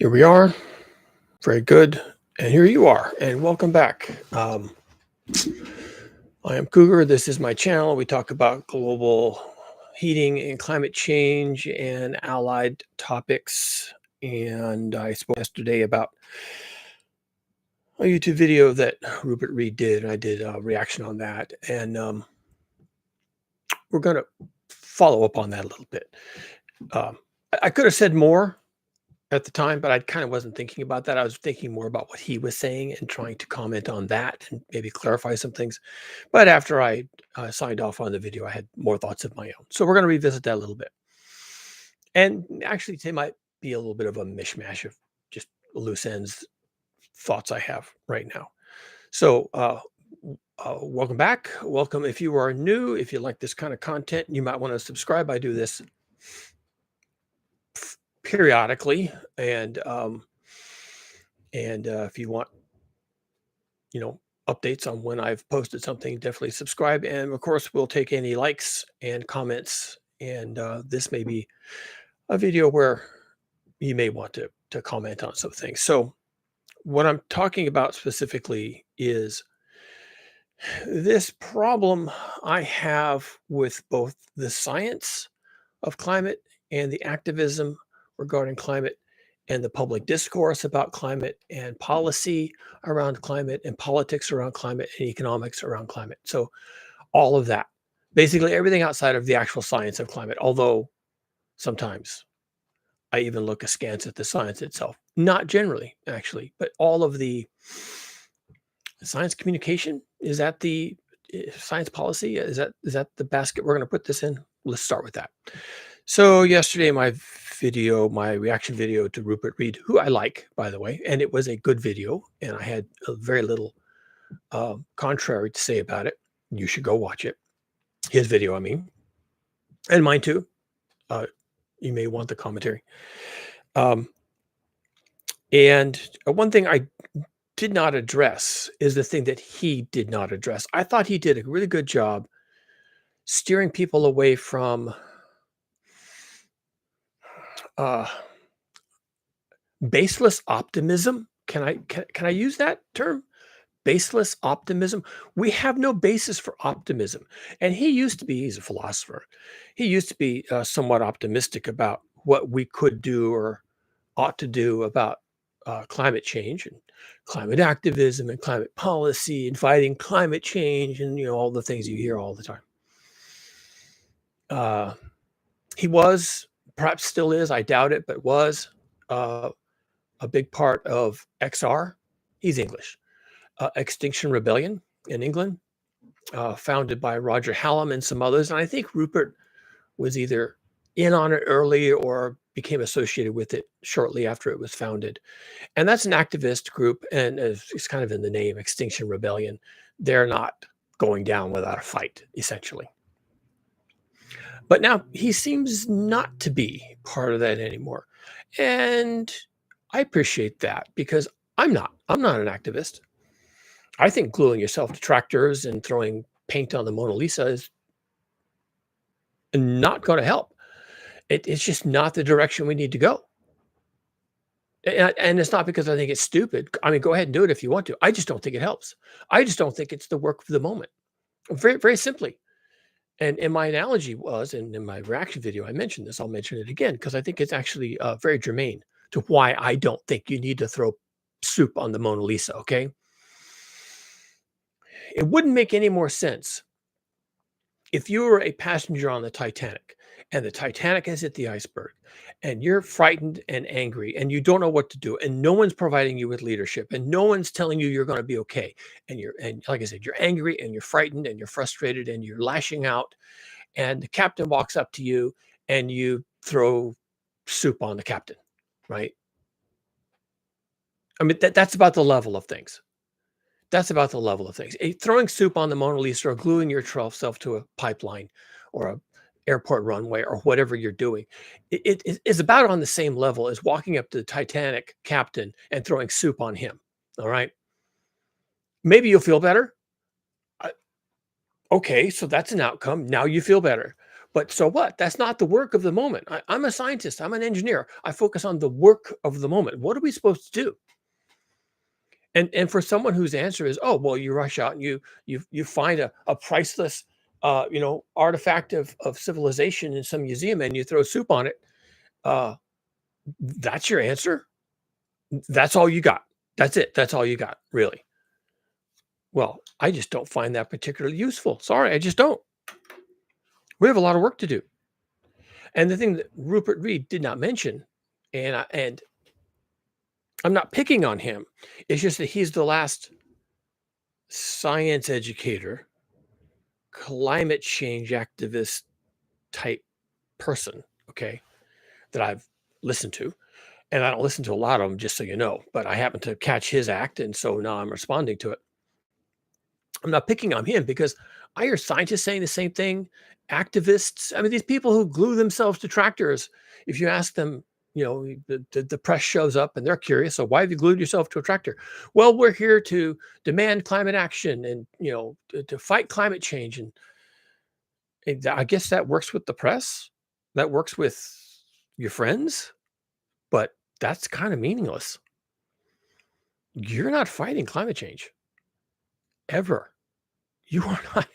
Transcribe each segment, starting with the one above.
Here we are. Very good. And here you are. And welcome back. I am Cougar. This is my channel. We talk about global heating and climate change and allied topics. And I spoke yesterday about a YouTube video that Rupert Reed did, and I did a reaction on that. And we're going to follow up on that a little bit. I could have said more at the time, but I kind of wasn't thinking about that. I was thinking more about what he was saying and trying to comment on that and maybe clarify some things. But after I signed off on the video, I had more thoughts of my own. So we're going to revisit that a little bit. And actually, today might be a little bit of a mishmash of just loose ends thoughts I have right now. So welcome back. Welcome if you are new. If you like this kind of content, you might want to subscribe. I do this periodically, and if you want, updates on when I've posted something, definitely subscribe. And of course, we'll take any likes and comments. And this may be a video where you may want to comment on some things. So what I'm talking about specifically is this problem I have with both the science of climate and the activism regarding climate and the public discourse about climate and policy around climate and politics around climate and economics around climate. So all of that, basically everything outside of the actual science of climate, although sometimes I even look askance at the science itself. Not generally, actually, but all of the science communication, is that the science policy? Is that the basket we're going to put this in? Let's start with that. So yesterday, my reaction video to Rupert Reed, who I like, by the way, and it was a good video, and I had very little contrary to say about it. You should go watch it. His video, I mean, and mine too. You may want the commentary. And one thing I did not address is the thing that he did not address. I thought he did a really good job steering people away from baseless optimism. Can I use that term? Baseless optimism. We have no basis for optimism. And he's a philosopher. He used to be somewhat optimistic about what we could do or ought to do about climate change and climate activism and climate policy and fighting climate change and all the things you hear all the time. He was, perhaps still is, I doubt it, but was a big part of XR. He's English. Extinction Rebellion in England, founded by Roger Hallam and some others. And I think Rupert was either in on it early or became associated with it shortly after it was founded. And that's an activist group, and it's kind of in the name, Extinction Rebellion. They're not going down without a fight, essentially. But now he seems not to be part of that anymore. And I appreciate that, because I'm not an activist. I think gluing yourself to tractors and throwing paint on the Mona Lisa is not going to help. It's just not the direction we need to go. And it's not because I think it's stupid. I mean, go ahead and do it if you want to. I just don't think it helps. I just don't think it's the work for the moment. Very, very simply. And my analogy was, and in my reaction video, I mentioned this. I'll mention it again because I think it's actually very germane to why I don't think you need to throw soup on the Mona Lisa, okay? It wouldn't make any more sense if you were a passenger on the Titanic and the Titanic has hit the iceberg and you're frightened and angry and you don't know what to do and no one's providing you with leadership and no one's telling you you're going to be okay. And like I said, you're angry and you're frightened and you're frustrated and you're lashing out, and the captain walks up to you and you throw soup on the captain, right? I mean, that's about the level of things. That's about the level of things. Throwing soup on the Mona Lisa or gluing yourself to a pipeline or a airport runway or whatever you're doing, it is about on the same level as walking up to the Titanic captain and throwing soup on him. All right. Maybe you'll feel better. Okay, so that's an outcome. Now you feel better. But so what? That's not the work of the moment. I'm a scientist. I'm an engineer. I focus on the work of the moment. What are we supposed to do? And for someone whose answer is, oh, well, you rush out and you find a priceless artifact of civilization in some museum and you throw soup on it, uh, that's your answer. That's all you got. That's it. That's all you got, really. Well, I just don't find that particularly useful. Sorry, I just don't. We have a lot of work to do. And the thing that Rupert Reed did not mention, and I'm not picking on him, it's just that he's the last science educator, climate change activist type person, okay, that I've listened to. And I don't listen to a lot of them, just so you know, but I happen to catch his act. And so now I'm responding to it. I'm not picking on him because I hear scientists saying the same thing, activists. I mean, these people who glue themselves to tractors, if you ask them, the press shows up and they're curious. So why have you glued yourself to a tractor? Well, we're here to demand climate action and, to fight climate change. And I guess that works with the press. That works with your friends, but that's kind of meaningless. You're not fighting climate change ever. You are not.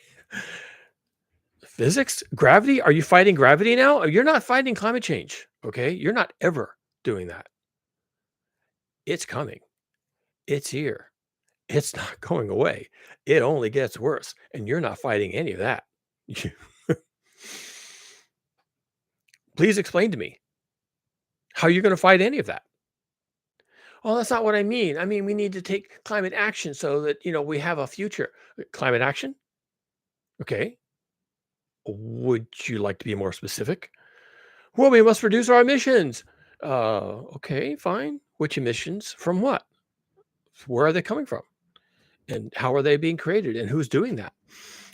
Physics? Gravity? Are you fighting gravity now? You're not fighting climate change. Okay. You're not ever doing that. It's coming. It's here. It's not going away. It only gets worse. And you're not fighting any of that. Please explain to me how you're going to fight any of that. Oh, that's not what I mean. I mean, we need to take climate action so that, we have a future. Climate action? Okay. Would you like to be more specific? Well, we must reduce our emissions. Okay, fine. Which emissions? From what? Where are they coming from? And how are they being created? And who's doing that?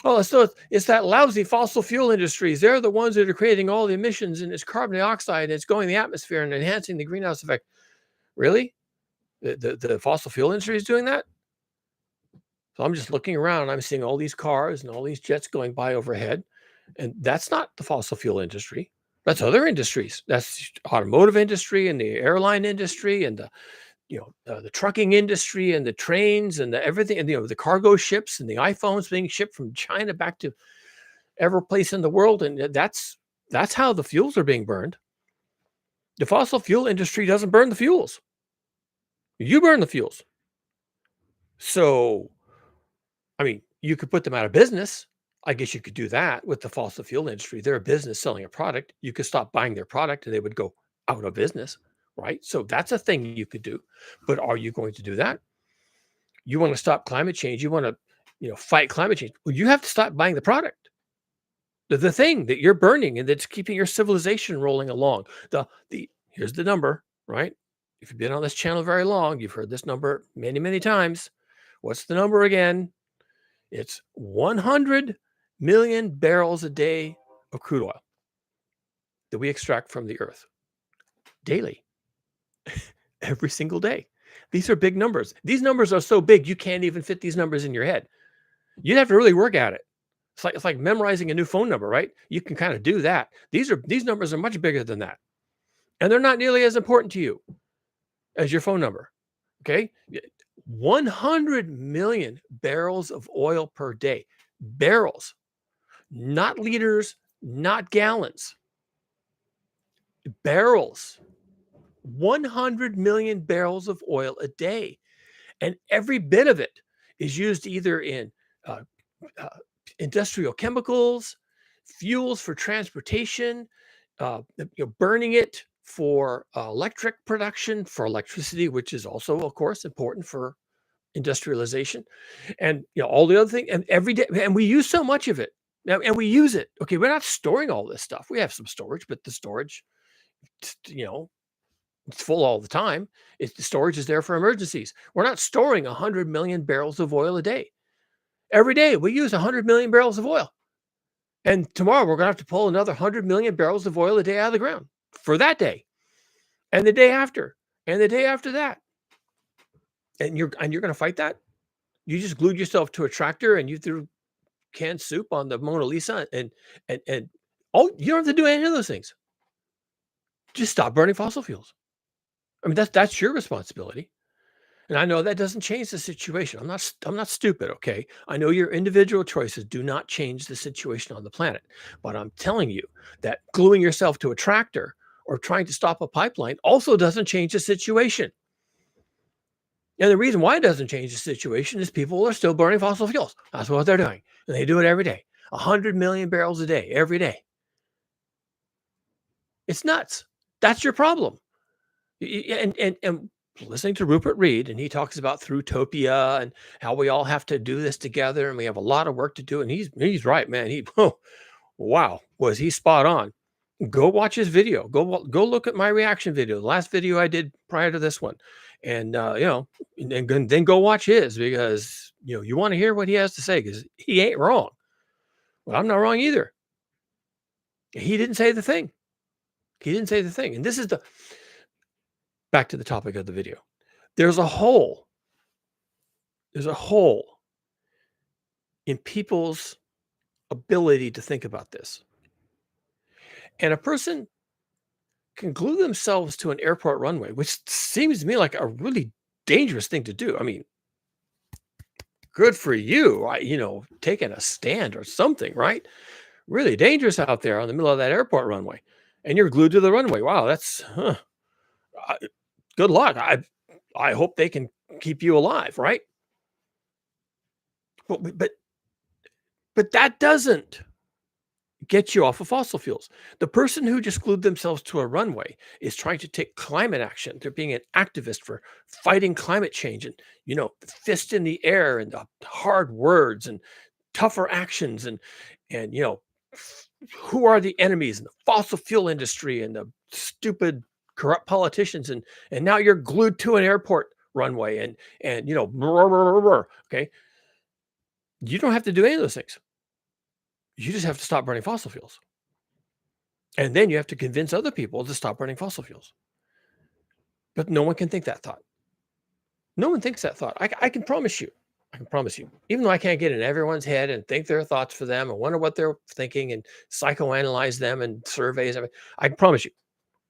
Oh, so it's that lousy fossil fuel industries. They're the ones that are creating all the emissions, and it's carbon dioxide, and it's going in the atmosphere and enhancing the greenhouse effect. Really? The fossil fuel industry is doing that? So I'm just looking around and I'm seeing all these cars and all these jets going by overhead. And that's not the fossil fuel industry. That's other industries. That's automotive industry and the airline industry and the trucking industry and the trains and the everything, and the cargo ships and the iPhones being shipped from China back to every place in the world. And that's how the fuels are being burned. The fossil fuel industry doesn't burn the fuels. You burn the fuels. So, I mean, you could put them out of business. I guess you could do that with the fossil fuel industry. They're a business selling a product. You could stop buying their product and they would go out of business, right? So that's a thing you could do. But are you going to do that? You want to stop climate change. You want to, fight climate change. Well, you have to stop buying the product. The thing that you're burning and that's keeping your civilization rolling along. Here's the number, right? If you've been on this channel very long, you've heard this number many, many times. What's the number again? It's 100 million barrels a day of crude oil that we extract from the earth daily, every single day. These are big numbers. These numbers are so big, you can't even fit these numbers in your head. You'd have to really work at it. It's like memorizing a new phone number, right? You can kind of do that. These numbers are much bigger than that. And they're not nearly as important to you as your phone number. Okay? 100 million barrels of oil per day. Barrels, not liters, not gallons. Barrels. 100 million barrels of oil a day. And every bit of it is used either in uh, uh, industrial chemicals, fuels for transportation, burning it for electric production, for electricity, which is also, of course, important for industrialization, and all the other things. And every day, and we use so much of it now, and we use it. Okay, we're not storing all this stuff. We have some storage, but the storage, you know, it's full all the time. The storage is there for emergencies. We're not storing 100 million barrels of oil a day. Every day we use 100 million barrels of oil. And tomorrow we're going to have to pull another 100 million barrels of oil a day out of the ground for that day. And the day after, and the day after that. And you're going to fight that? You just glued yourself to a tractor and you threw canned soup on the Mona Lisa and Oh, you don't have to do any of those things. Just stop burning fossil fuels. I mean, that's your responsibility. And I know that doesn't change the situation. I'm not stupid, okay? I know your individual choices do not change the situation on the planet. But I'm telling you that gluing yourself to a tractor or trying to stop a pipeline also doesn't change the situation. And the reason why it doesn't change the situation is people are still burning fossil fuels. That's what they're doing. And they do it every day. 100 million barrels a day, every day. It's nuts. That's your problem. And listening to Rupert Reed, and he talks about Throughtopia and how we all have to do this together, and we have a lot of work to do. And he's right, man. Oh, wow, was he spot on? Go watch his video. Go look at my reaction video, the last video I did prior to this one, and then go watch his, because you want to hear what he has to say, because he ain't wrong. Well, I'm not wrong either. He didn't say the thing. He didn't say the thing, and this is the back to the topic of the video. There's a hole. There's a hole in people's ability to think about this. And a person can glue themselves to an airport runway, which seems to me like a really dangerous thing to do. I mean, good for you, right? Taking a stand or something, right? Really dangerous out there on the middle of that airport runway. And you're glued to the runway. Wow, good luck. I hope they can keep you alive, right? But that doesn't get you off of fossil fuels. The person who just glued themselves to a runway is trying to take climate action. They're being an activist for fighting climate change, and fist in the air, and the hard words and tougher actions, and who are the enemies in the fossil fuel industry and the stupid corrupt politicians, and now you're glued to an airport runway, and okay, you don't have to do any of those things. You just have to stop burning fossil fuels. And then you have to convince other people to stop burning fossil fuels. But no one can think that thought. No one thinks that thought. I can promise you. I can promise you. Even though I can't get in everyone's head and think their thoughts for them and wonder what they're thinking and psychoanalyze them and surveys, I can promise you,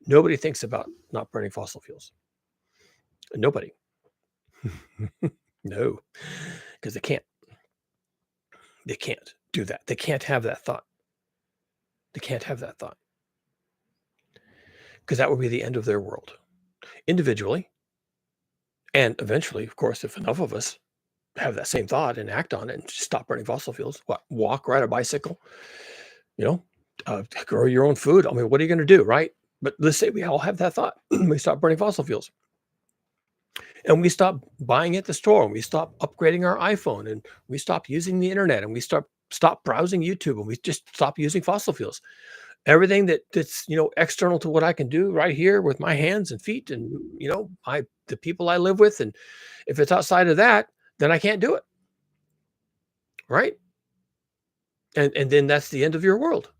nobody thinks about not burning fossil fuels. Nobody. No, because they can't. They can't do that. They can't have that thought. They can't have that thought, because that would be the end of their world individually. And eventually, of course, if enough of us have that same thought and act on it and just stop burning fossil fuels, walk, ride a bicycle, you know, grow your own food. I mean, what are you going to do, right? But let's say we all have that thought. We stop burning fossil fuels, and we stop buying at the store, and we stop upgrading our iPhone, and we stop using the internet, and we stop browsing YouTube, and we just stop using fossil fuels. Everything that's external to what I can do right here with my hands and feet, and the people I live with, and if it's outside of that, then I can't do it, right? And then that's the end of your world,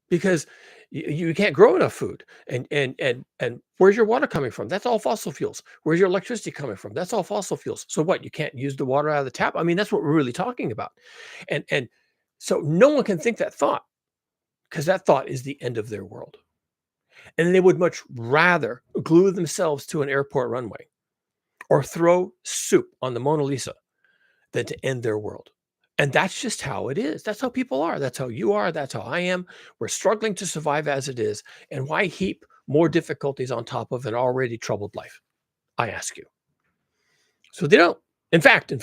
because you can't grow enough food, and where's your water coming from? That's all fossil fuels. Where's your electricity coming from? That's all fossil fuels. So what? You can't use the water out of the tap? I mean, that's what we're really talking about, and so no one can think that thought, because that thought is the end of their world. And they would much rather glue themselves to an airport runway or throw soup on the Mona Lisa than to end their world. And that's just how it is. That's how people are. That's how you are. That's how I am. We're struggling to survive as it is. And why heap more difficulties on top of an already troubled life? I ask you. So they don't. In fact,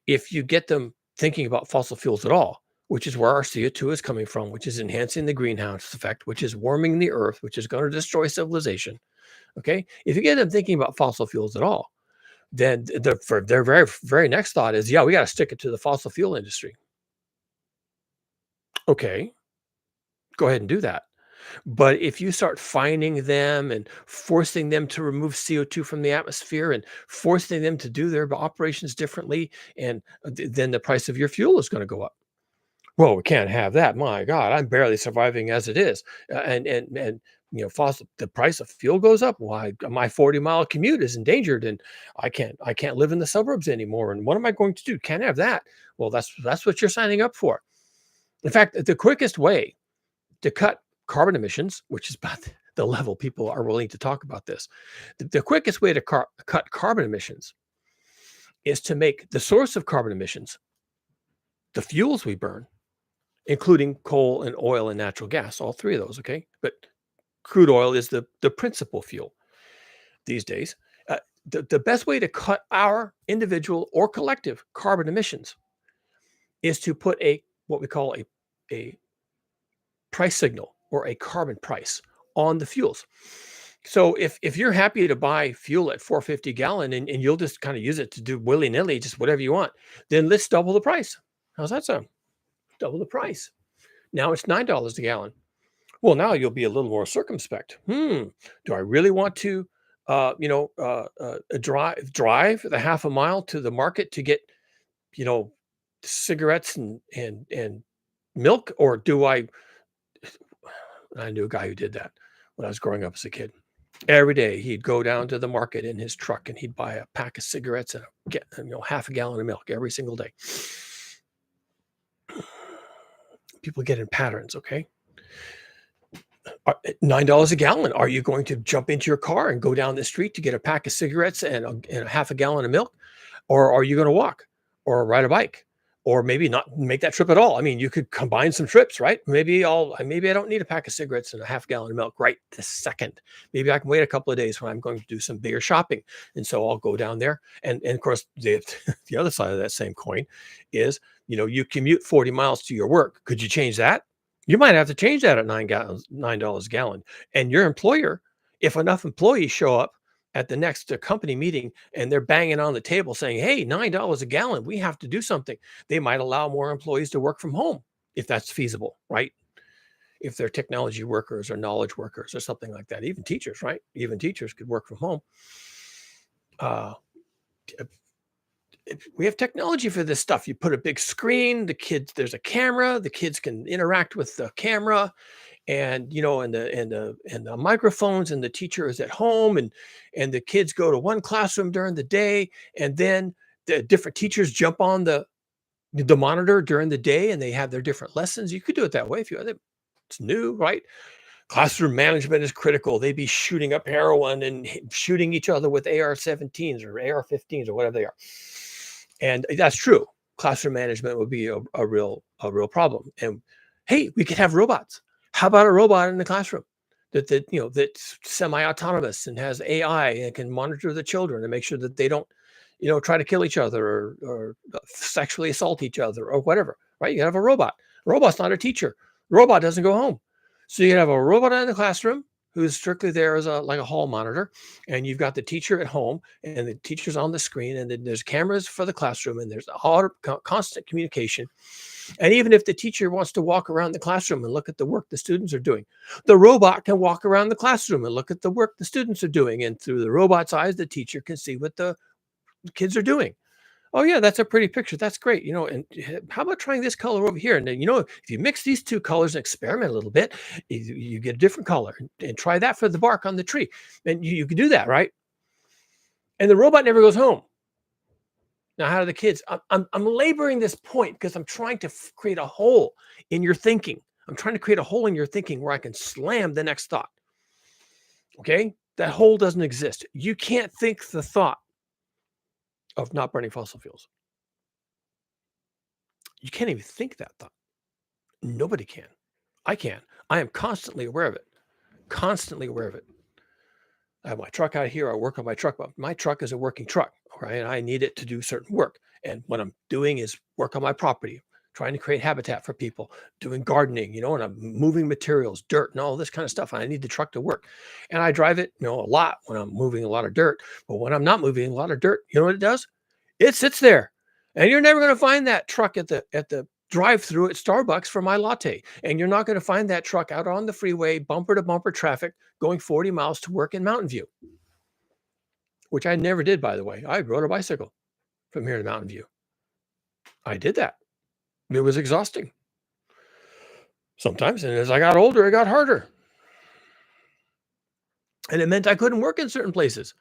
if you get them thinking about fossil fuels at all, which is where our CO2 is coming from, which is enhancing the greenhouse effect, which is warming the earth, which is going to destroy civilization. Okay. If you get them thinking about fossil fuels at all, then their very, very next thought is, yeah, we got to stick it to the fossil fuel industry. Okay. Go ahead and do that. But if you start fining them and forcing them to remove CO2 from the atmosphere and forcing them to do their operations differently, and then the price of your fuel is going to go up. Well, we can't have that. My God, I'm barely surviving as it is. And the price of fuel goes up. Why, my 40-mile commute is endangered, and I can't live in the suburbs anymore. And what am I going to do? Can't have that. Well, that's what you're signing up for. In fact, the quickest way to cut carbon emissions, which is about the level people are willing to talk about this. The quickest way to cut carbon emissions is to make the source of carbon emissions, the fuels we burn, including coal and oil and natural gas, all three of those, okay? But crude oil is the principal fuel these days. The best way to cut our individual or collective carbon emissions is to put what we call a price signal or a carbon price on the fuels. So if you're happy to buy fuel at 4.50 gallon and you'll just kind of use it to do willy-nilly, just whatever you want, then let's double the price. How's that sound? Double the price. Now it's $9 a gallon. Well, now you'll be a little more circumspect. Do I really want to, drive the half a mile to the market to get, cigarettes and milk, or do I? I knew a guy who did that when I was growing up as a kid. Every day he'd go down to the market in his truck and he'd buy a pack of cigarettes and half a gallon of milk every single day. People get in patterns, okay? $9 a gallon. Are you going to jump into your car and go down the street to get a pack of cigarettes and a half a gallon of milk? Or are you going to walk or ride a bike? Or maybe not make that trip at all. I mean, you could combine some trips, right? Maybe I don't need a pack of cigarettes and a half gallon of milk right this second. Maybe I can wait a couple of days when I'm going to do some bigger shopping. And so I'll go down there. And of course, the other side of that same coin is, you commute 40 miles to your work. Could you change that? You might have to change that at $9 a gallon. And your employer, if enough employees show up at the next company meeting and they're banging on the table saying, hey, $9 a gallon, we have to do something, they might allow more employees to work from home if that's feasible, right? If they're technology workers or knowledge workers or something like that. Even teachers, right? Even teachers could work from home. We have technology for this stuff. You put a big screen, there's a camera, the kids can interact with the camera, and the microphones, and the teacher is at home, and the kids go to one classroom during the day, and then the different teachers jump on the monitor during the day and they have their different lessons. You could do it that way if you want it. It's new, right? Classroom management is critical. They'd be shooting up heroin and shooting each other with AR-17s or AR-15s or whatever they are. And that's true. Classroom management would be a real problem. And hey, we could have robots. How about a robot in the classroom that's semi-autonomous and has AI and can monitor the children and make sure that they don't, try to kill each other or sexually assault each other or whatever, right? You have a robot. A robot's not a teacher. The robot doesn't go home. So you have a robot in the classroom who's strictly there as like a hall monitor, and you've got the teacher at home, and the teacher's on the screen, and then there's cameras for the classroom, and there's constant communication. And even if the teacher wants to walk around the classroom and look at the work the students are doing, the robot can walk around the classroom and look at the work the students are doing, and through the robot's eyes, the teacher can see what the kids are doing. Oh yeah, that's a pretty picture. That's great. And how about trying this color over here? And then, if you mix these two colors and experiment a little bit, you get a different color, and try that for the bark on the tree. And you can do that, right? And the robot never goes home. Now, how do the kids? I'm laboring this point because I'm trying to create a hole in your thinking. I'm trying to create a hole in your thinking where I can slam the next thought. Okay? That hole doesn't exist. You can't think the thought of not burning fossil fuels. You can't even think that thought. Nobody can. I can. I am constantly aware of it. Constantly aware of it. I have my truck out here. I work on my truck, but my truck is a working truck, right? I need it to do certain work. And what I'm doing is work on my property, trying to create habitat for people, doing gardening, and I'm moving materials, dirt, and all this kind of stuff. And I need the truck to work. And I drive it, a lot when I'm moving a lot of dirt. But when I'm not moving a lot of dirt, you know what it does? It sits there. And you're never going to find that truck at the drive-through at Starbucks for my latte. And you're not going to find that truck out on the freeway, bumper to bumper traffic, going 40 miles to work in Mountain View, which I never did, by the way. I rode a bicycle from here to Mountain View. I did that. It was exhausting sometimes. And as I got older, it got harder. And it meant I couldn't work in certain places.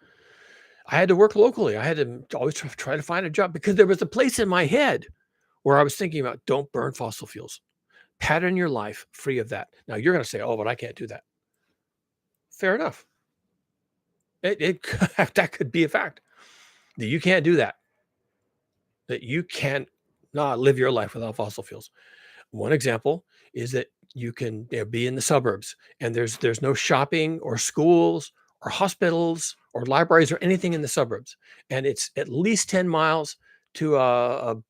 I had to work locally. I had to always try to find a job because there was a place in my head where I was thinking about, don't burn fossil fuels. Pattern your life free of that. Now you're going to say, "Oh, but I can't do that." Fair enough. It that could be a fact that you can't do that. That you can't not live your life without fossil fuels. One example is that you can, be in the suburbs and there's no shopping or schools or hospitals or libraries or anything in the suburbs, and it's at least 10 miles to a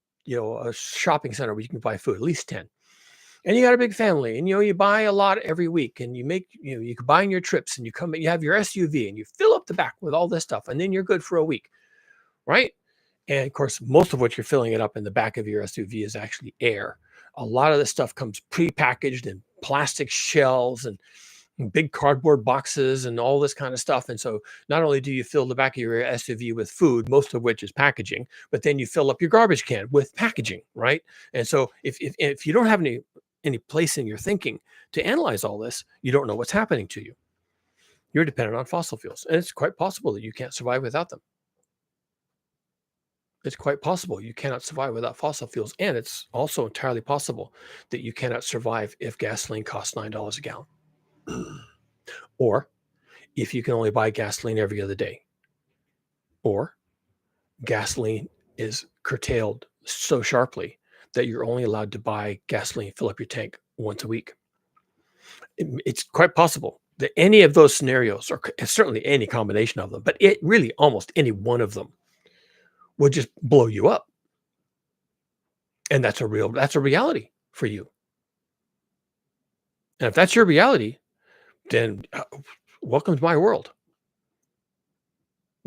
shopping center where you can buy food, at least 10. And you got a big family, and you buy a lot every week, and you combine your trips, and you have your SUV, and you fill up the back with all this stuff, and then you're good for a week, right? And of course, most of what you're filling it up in the back of your SUV is actually air. A lot of this stuff comes pre-packaged in plastic shells and big cardboard boxes and all this kind of stuff. And so not only do you fill the back of your SUV with food, most of which is packaging, but then you fill up your garbage can with packaging, right? And so if you don't have any place in your thinking to analyze all this, you don't know what's happening to you. You're dependent on fossil fuels, and it's quite possible that you can't survive without them. It's quite possible you cannot survive without fossil fuels, and it's also entirely possible that you cannot survive if gasoline costs $9 a gallon, or if you can only buy gasoline every other day, or gasoline is curtailed so sharply that you're only allowed to buy gasoline, fill up your tank once a week. It's quite possible that any of those scenarios, or certainly any combination of them, but it really almost any one of them would just blow you up. And that's a reality for you. And if that's your reality, then welcome to my world.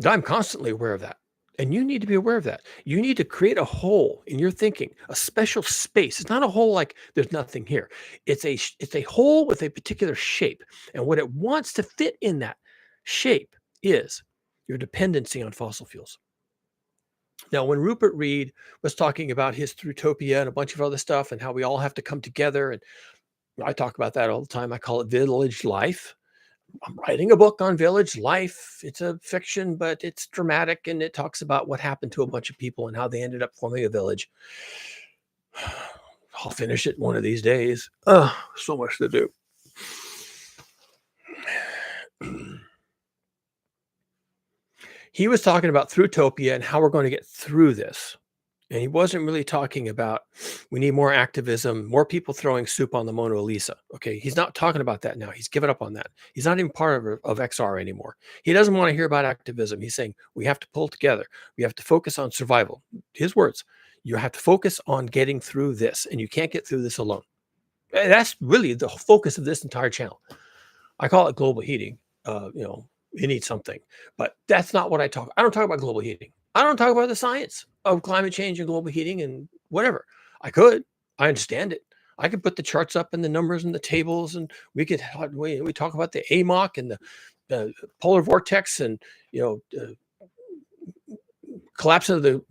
I'm constantly aware of that. And you need to be aware of that. You need to create a hole in your thinking, a special space. It's not a hole like there's nothing here. It's a hole with a particular shape. And what it wants to fit in that shape is your dependency on fossil fuels. Now, when Rupert Reed was talking about his Utopia and a bunch of other stuff and how we all have to come together, and I talk about that all the time. I call it village life. I'm writing a book on village life. It's a fiction, but it's dramatic, and it talks about what happened to a bunch of people and how they ended up forming a village. I'll finish it one of these days. So much to do. He was talking about Utopia and how we're going to get through this. And he wasn't really talking about we need more activism, more people throwing soup on the Mona Lisa. Okay. He's not talking about that now. He's given up on that. He's not even part of XR anymore. He doesn't want to hear about activism. He's saying we have to pull together. We have to focus on survival. His words, you have to focus on getting through this, and you can't get through this alone. And that's really the focus of this entire channel. I call it global heating. You need something, but that's not what I talk. I don't talk about global heating. I don't talk about the science of climate change and global heating and whatever. I could. I understand it. I could put the charts up and the numbers and the tables, and we talk about the AMOC and the polar vortex and collapse of the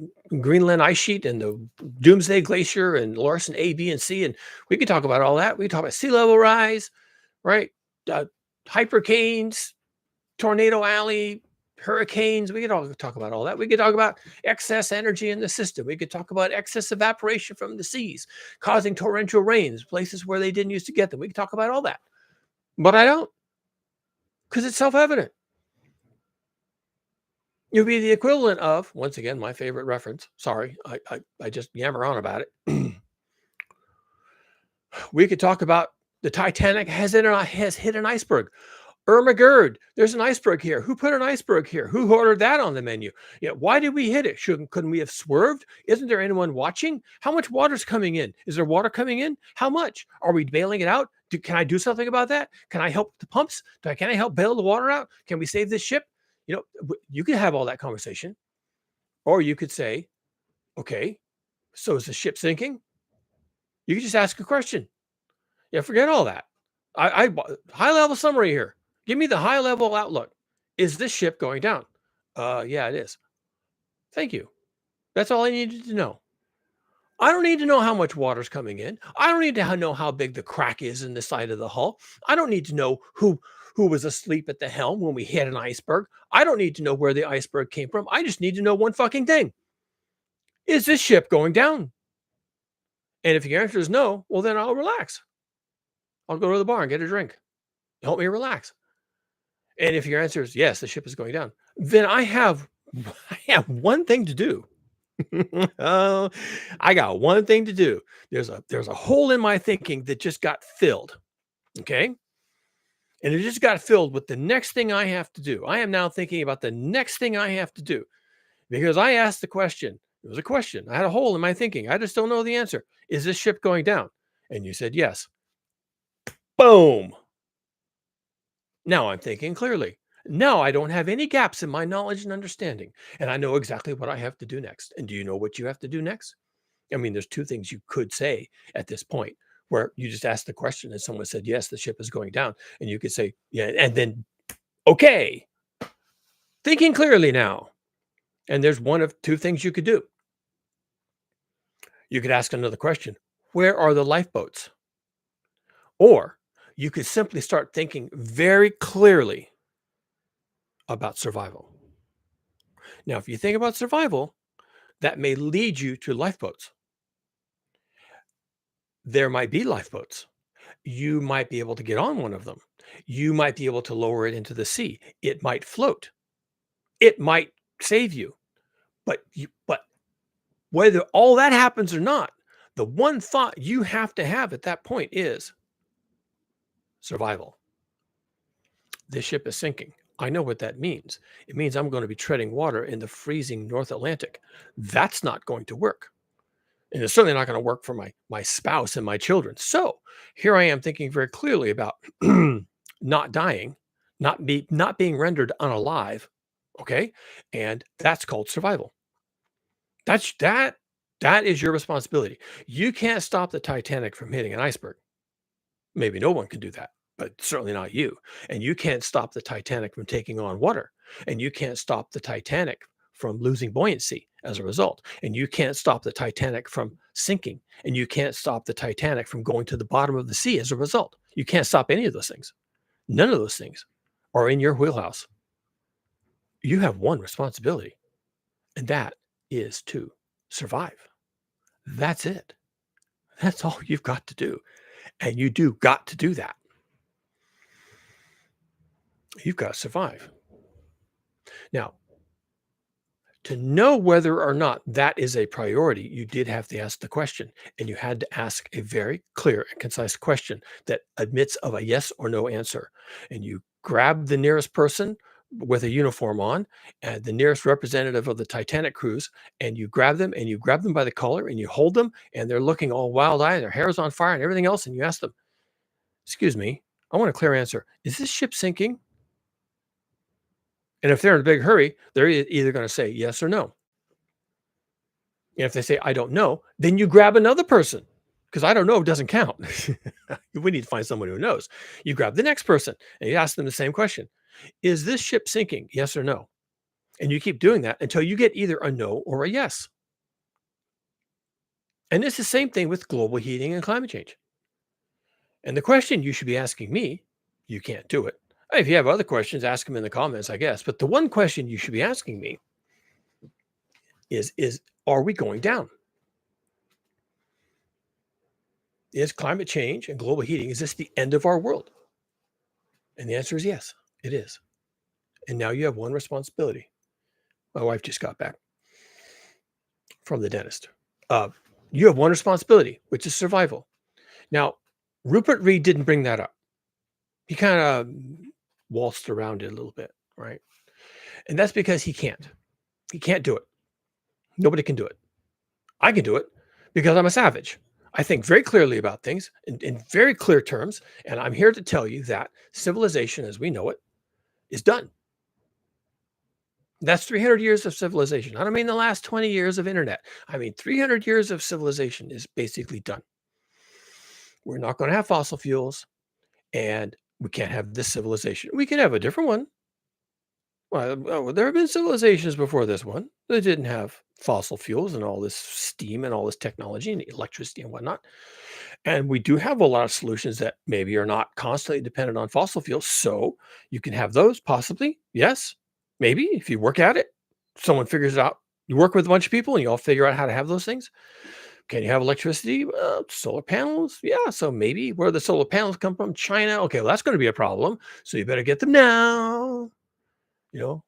Greenland ice sheet and the Doomsday Glacier and Larsen A, B, and C, and we could talk about all that. We could talk about sea level rise, right? Hypercanes, Tornado Alley, hurricanes. We could all talk about all that. We could talk about excess energy in the system. We could talk about excess evaporation from the seas, causing torrential rains, places where they didn't used to get them. We could talk about all that. But I don't, because it's self-evident. It would be the equivalent of, once again, my favorite reference. Sorry, I just yammer on about it. We could talk about the Titanic has hit an iceberg. Ermagerd, there's an iceberg here. Who put an iceberg here? Who ordered that on the menu? Yeah, why did we hit it? Couldn't we have swerved? Isn't there anyone watching? How much water's coming in? Is there water coming in? How much? Are we bailing it out? Can I do something about that? Can I help the pumps? Can I help bail the water out? Can we save this ship? You can have all that conversation. Or you could say, okay, so is the ship sinking? You could just ask a question. Yeah, forget all that. I high level summary here. Give me the high level outlook. Is this ship going down? Yeah, it is. Thank you. That's all I needed to know. I don't need to know how much water's coming in. I don't need to know how big the crack is in the side of the hull. I don't need to know who was asleep at the helm when we hit an iceberg. I don't need to know where the iceberg came from. I just need to know one fucking thing. Is this ship going down? And if your answer is no, well, then I'll relax. I'll go to the bar and get a drink. Help me relax. And if your answer is yes, the ship is going down, then I have one thing to do. Oh, I got one thing to do. There's a hole in my thinking that just got filled. Okay. And it just got filled with the next thing I have to do. I am now thinking about the next thing I have to do because I asked the question. It was a question. I had a hole in my thinking. I just don't know the answer. Is this ship going down? And you said yes. Boom. Now I'm thinking clearly. Now I don't have any gaps in my knowledge and understanding. And I know exactly what I have to do next. And do you know what you have to do next? I mean, there's two things you could say at this point where you just asked the question and someone said, yes, the ship is going down. And you could say, yeah, and then, okay, thinking clearly now. And there's one of two things you could do. You could ask another question. Where are the lifeboats? Or you could simply start thinking very clearly about survival. Now, if you think about survival, that may lead you to lifeboats. There might be lifeboats. You might be able to get on one of them. You might be able to lower it into the sea. It might float. It might save you. But whether all that happens or not, the one thought you have to have at that point is survival. This ship is sinking. I know what that means. It means I'm going to be treading water in the freezing North Atlantic. That's not going to work. And it's certainly not going to work for my spouse and my children. So here I am thinking very clearly about not dying, not being rendered unalive. Okay. And that's called survival. That is your responsibility. You can't stop the Titanic from hitting an iceberg. Maybe no one can do that, but certainly not you. And you can't stop the Titanic from taking on water. And you can't stop the Titanic from losing buoyancy as a result. And you can't stop the Titanic from sinking. And you can't stop the Titanic from going to the bottom of the sea as a result. You can't stop any of those things. None of those things are in your wheelhouse. You have one responsibility, and that is to survive. That's it. That's all you've got to do. And you do got to do that. You've got to survive. Now, to know whether or not that is a priority, you did have to ask the question, and you had to ask a very clear and concise question that admits of a yes or no answer. And you grab the nearest person with a uniform on and the nearest representative of the Titanic cruise, and you grab them by the collar and you hold them, and they're looking all wild-eyed, their hair is on fire and everything else, and you ask them, excuse me, I want a clear answer. Is this ship sinking? And if they're in a big hurry, they're either going to say yes or no. And if they say, I don't know, then you grab another person because I don't know doesn't count. We need to find someone who knows. You grab the next person and you ask them the same question. Is this ship sinking? Yes or no? And you keep doing that until you get either a no or a yes. And it's the same thing with global heating and climate change. And the question you should be asking me, you can't do it. If you have other questions, ask them in the comments, I guess. But the one question you should be asking me is are we going down? Is climate change and global heating, is this the end of our world? And the answer is yes, it is. And now you have one responsibility. My wife just got back from the dentist. You have one responsibility, which is survival. Now, Rupert Reed didn't bring that up. He kind of waltzed around it a little bit, right? And that's because he can't. He can't do it. Nobody can do it. I can do it because I'm a savage. I think very clearly about things in very clear terms. And I'm here to tell you that civilization as we know it is done. That's 300 years of civilization. I don't mean the last 20 years of internet. I mean 300 years of civilization is basically done. We're not going to have fossil fuels, and we can't have this civilization. We can have a different one. Well, there have been civilizations before this one that didn't have fossil fuels and all this steam and all this technology and electricity and whatnot. And we do have a lot of solutions that maybe are not constantly dependent on fossil fuels. So you can have those possibly. Yes, maybe if you work at it, someone figures it out. You work with a bunch of people and you all figure out how to have those things. Can you have electricity? Solar panels? Yeah. So maybe where the solar panels come from, China. Okay, well, that's going to be a problem. So you better get them now. You know,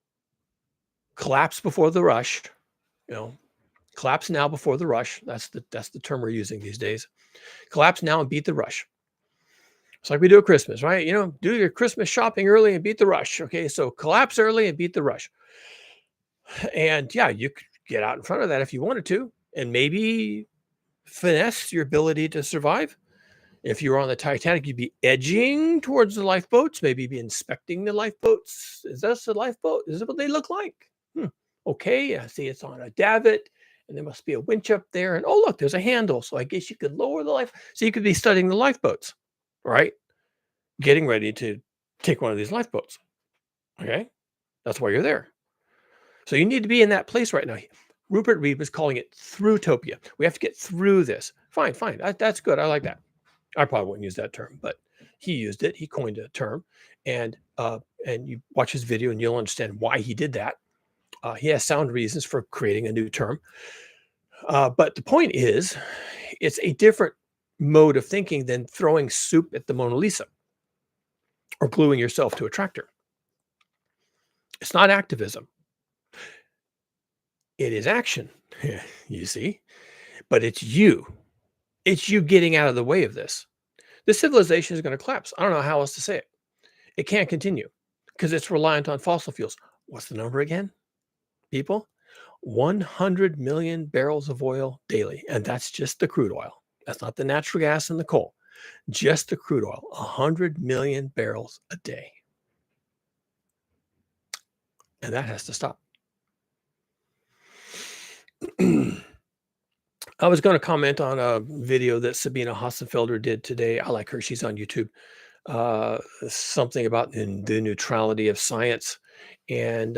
collapse before the rush. You know, collapse now before the rush. That's the term we're using these days. Collapse now and beat the rush. It's like we do at Christmas, right? Do your Christmas shopping early and beat the rush. Okay, so collapse early and beat the rush. And yeah, you could get out in front of that if you wanted to, and maybe finesse your ability to survive. If you were on the Titanic, you'd be edging towards the lifeboats, maybe be inspecting the lifeboats. Is this a lifeboat? Is this what they look like? Hmm. Okay, I see it's on a davit, and there must be a winch up there. And oh, look, there's a handle. So I guess you could lower the life. So you could be studying the lifeboats, right? Getting ready to take one of these lifeboats. Okay, that's why you're there. So you need to be in that place right now. Rupert Reed was calling it through-topia. We have to get through this. Fine, fine. That's good. I like that. I probably wouldn't use that term, but he used it. He coined a term, and you watch his video and you'll understand why he did that. He has sound reasons for creating a new term. But the point is, it's a different mode of thinking than throwing soup at the Mona Lisa or gluing yourself to a tractor. It's not activism. It is action, you see, but it's you. It's you getting out of the way of this. This civilization is going to collapse. I don't know how else to say it. It can't continue because it's reliant on fossil fuels. What's the number again, people? 100 million barrels of oil daily. And that's just the crude oil. That's not the natural gas and the coal, just the crude oil. 100 million barrels a day. And that has to stop. I was going to comment on a video that Sabina Hassenfelder did today. I like her. She's on YouTube. Something about the neutrality of science. And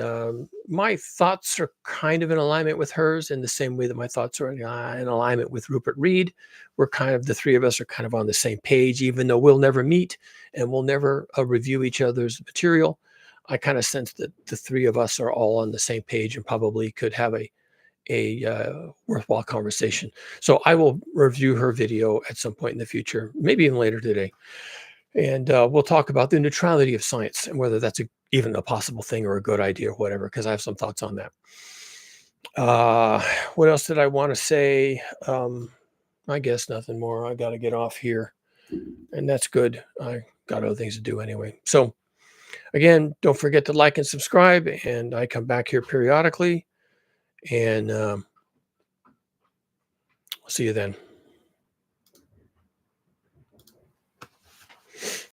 my thoughts are kind of in alignment with hers in the same way that my thoughts are in alignment with Rupert Reed. The three of us are kind of on the same page, even though we'll never meet and we'll never review each other's material. I kind of sense that the three of us are all on the same page and probably could have a worthwhile conversation. So I will review her video at some point in the future, maybe even later today. And we'll talk about the neutrality of science and whether that's even a possible thing or a good idea or whatever, because I have some thoughts on that. What else did I want to say? I guess nothing more. I got to get off here, and that's good. I got other things to do anyway. So again, don't forget to like and subscribe, and I come back here periodically, and see you then.